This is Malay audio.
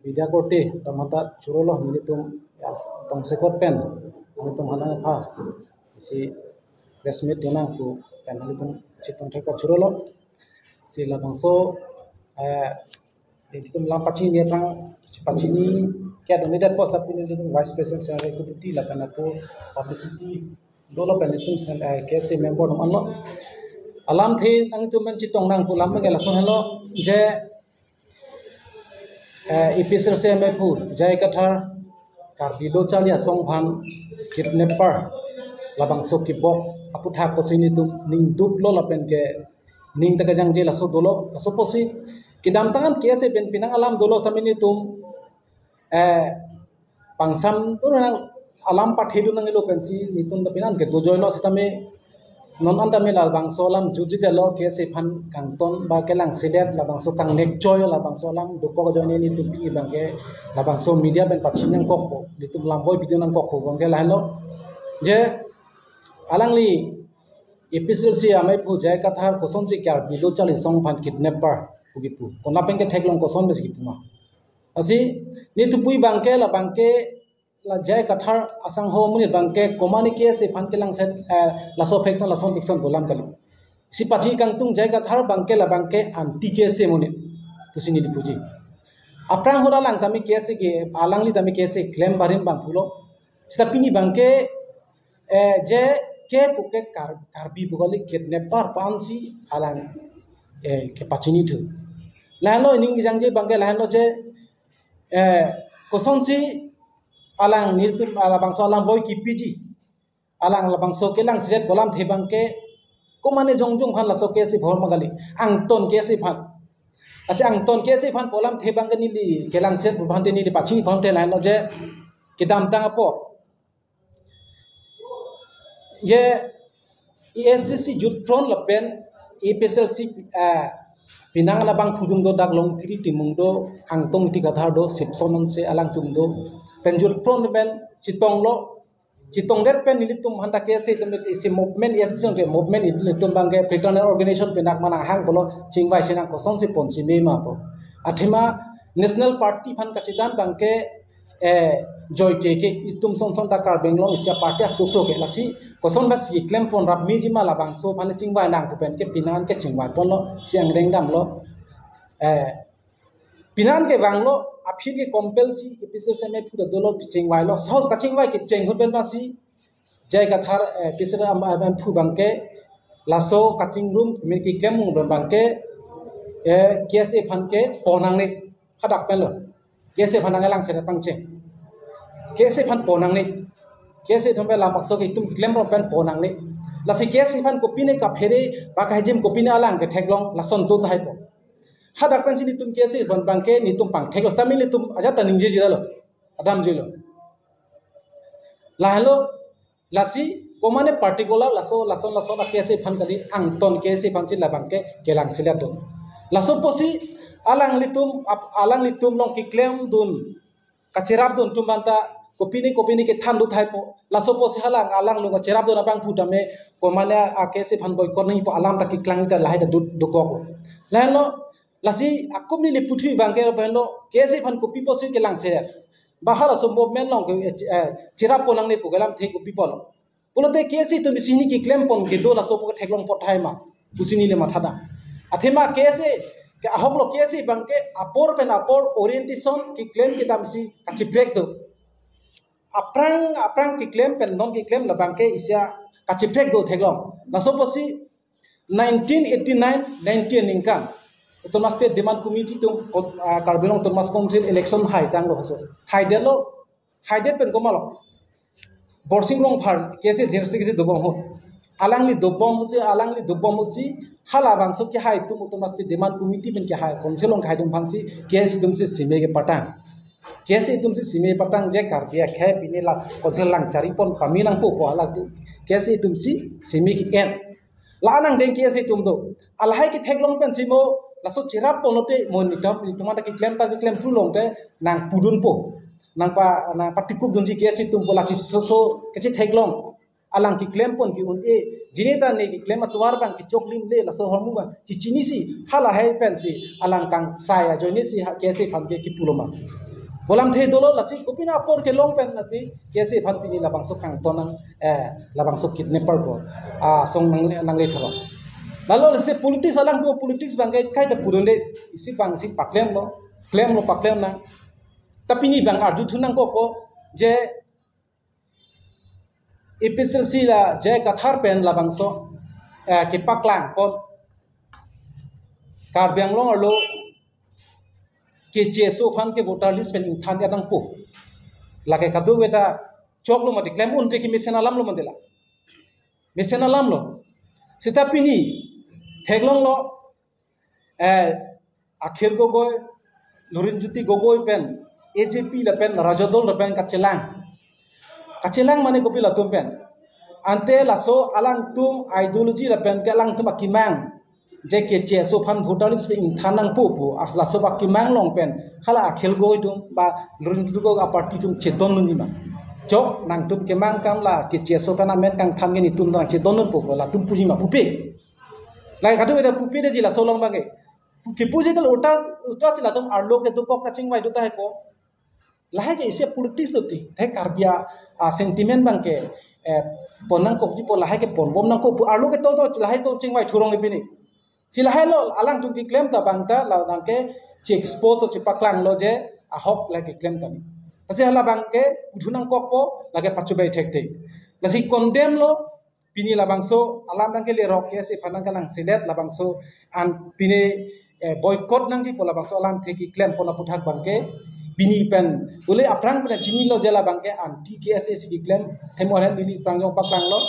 media korte tamata churolo militum tong sekot pen militum hanang pha si press meet tunang tu pen militum chitong theka churolo si labangso militum lampachi ni tang pachini kya donated post tapi militum vice president secretary kututi lapan aku publicity dolo pen militum KC member nom anlo alam thi ang tu men chitong nang pulam me la son hello je episode se me pu jai kathar karbilo chalia song phan kidnapper labang so kibok aputha posini tum ning dup lo lapen ke ning ta jang je la so dolo so posi kidam tangan kese ben pinang alam dolo tamini tum pangsam tu nang alam pathidu nang lo pensi nitum da pinan ke dojoi lo sitame non anta me la bang solam juji de lo kese phan kangton ba kelang silet la bang so kang nek joy la bang solam do ko jone ni tum pi bang ke la bang so media ben pachin nang kok po ni tum lam boy video nang kok po bang ke la hello je alangli episode si amai pu jai kathar koson si kyar bilo chali song phan kidnapper pugipu kona pen ke theklong koson bes gipuma asi ni tu pui bang ke la bang ke la jai kathar asang ho muni bangke komani ke se phan kelang set la so fiction bolam kali si pachi kang tung jai kathar bangke la bangke anti ke se muni pusini di puji aprang hora lang tami ke se ge alangli tami ke se claim barin bang pulo sita pini bangke je ke puke karbi bugali kidnapper pansi alang ke pachini thu lahlo ning jang je bangke lahlo je koson si alang nirtum alabang so alang boy kipiji alang labang so kelang siret bolam thebang ke komane jongjong phan la so ke si bhor magali angton ke si phan ase angton ke si phan bolam thebang ke nili kelang siret bhan te nili pachi phan te lain lo je kidam tang apo ye ESDC jut pron lapen EPSLC pinang labang phudum do dak long kri timung do angtong ti gathar do sipsonon se alang tum do penjul pron ben chitong det pen nilitum handa ke se tum isi movement association ke movement nilitum bangke fraternal organization penak mana hang bolo chingbai senang koson si pon si me ma po athima national party phan kachidan bangke joy ke itum son takar benglong isia party asoso ke lasi koson bas si claim pon rap mi jima labang so phan chingbai nang pen ke pinan ke chingbai pon lo siang reng dam lo pinan ke banglo aphir ke compulsi episode se me pura dolo piching wai lo saus kaching wai ke cheng hut ben basi jai ka thar episode am phu bangke laso kaching room me ki claim mung bangke kese phan ke ponang ni hadak pen lo kese phan ang lang se tang che kese phan ponang ni kese thombe la makso ke tum claim ro pen ponang ni lasi kese phan kopi ne ka phere ba ka jem kopi ne alang ke theklong lason tu thai po hadak pen sini tum kese ban bangke ni tum pang theklo stamil tum aja taning je jilo adam jilo lahlo lasi komane particular lason la kese phan kali angton kese phan si la bangke kelang silat tu laso posi alang litum long ki claim dun kachirap dun tum banta kopini ke tham du thai po laso posi alang lu kachirap dun abang putame komane a kese phan boy kon ni po alam ta ki klang ta lahai ta du ko lahlo lasi akum ni puthui bangke pendo kese phan kopi posi ke lang se bahara so movement long chira ponang ni pugalam the kopi pon pulote kese to misini ki claim pon ke do la so ko theklong pot thai ma pusini le mathada athema kese ke ahoblo kese bangke apor orientation ki claim ki tamsi kachi break do aprang ki claim pen non ki claim la bangke isya kachi break do theklong la so posi 1989 19 income Tomas State Demand Committee tum Karbilong Tomas Council election hai tang lo haso hai de pen komalo borsing rong phar kese jersey ke dobom ho alangli dobom si hala bang so ki hai tum Tomas State Demand Committee pen ki hai konselong khai dum phangsi kese tum se sime ke patang je kar dia khai pine la konsel lang cari pon paminang po ko ala tu kese tum si sime ki en la anang deng kese tum do alhai ki theklong pen simo laso chirap ponote monitor tumata ki claim through long te nang pudun po nang patikup dunji kesi tum pola chi so kesi theklong alang ki claim pon ki un e jineta ne ki claim atwar bang ki choklim le laso hormu bang chi chini si hala hai pen si alang kang saya joini si kesi pham ki puloma Polam the dolo lasi kopina apor ke long pen nati kese phan pini labang so kang tonang labang so kidnapper ko song nang le thalo lalu lasi politics alang tu politics bangkai kai ta purole isi bang si paklem lo paklem na tapi ni bang arju thunang ko je episode la je kathar pen labang so ke paklang pon kar biang long lo ke so phan ke voter list pen inthan ya dang pu lage kadu beta chok lo mati claim unte ki mesen alam lo mandela mesen alam lo sita pini theglong lo akhir gogoi lurin juti gogoi pen AJP la pen rajodol la pen kacelang mane gopi la tum pen ante laso alang tum ideology la pen ke alang tum akimang je ke so phan voter list pen inthan nang pu laso akimang long pen khala akhel goi dum ba lurin juti go party tum cheton nungi ma jok nang tum ke mang kam la ke so pen amen kang tham ni tum nang cheton nun pu la tum puji ma pupe lai kadu eta pupe de jila solong bangai ke puji kal uta chila tum arlo ke tu kok kaching mai duta hai po lahai ke ise politics loti the karbia sentiment bangke ponang ko ji po lahai ke pon bom nang ko arlo ke to lahai to ching mai thurong ipini silahai lo alang tum ki claim ta bangta la nang ke chi expose to chi paklang lo je ahok la ke claim kami ase hala bangke udhunang kok po lage pachubai thekte lasi condemn lo pini labangso alam dang ke le rok ke se phanang kalang silet labangso an pini boycott nang ji pola bangso alam theki claim pona puthak bangke bini pen ule aprang pen chini lo jela bangke an TKSS di claim themoren dili prangjong paklang lo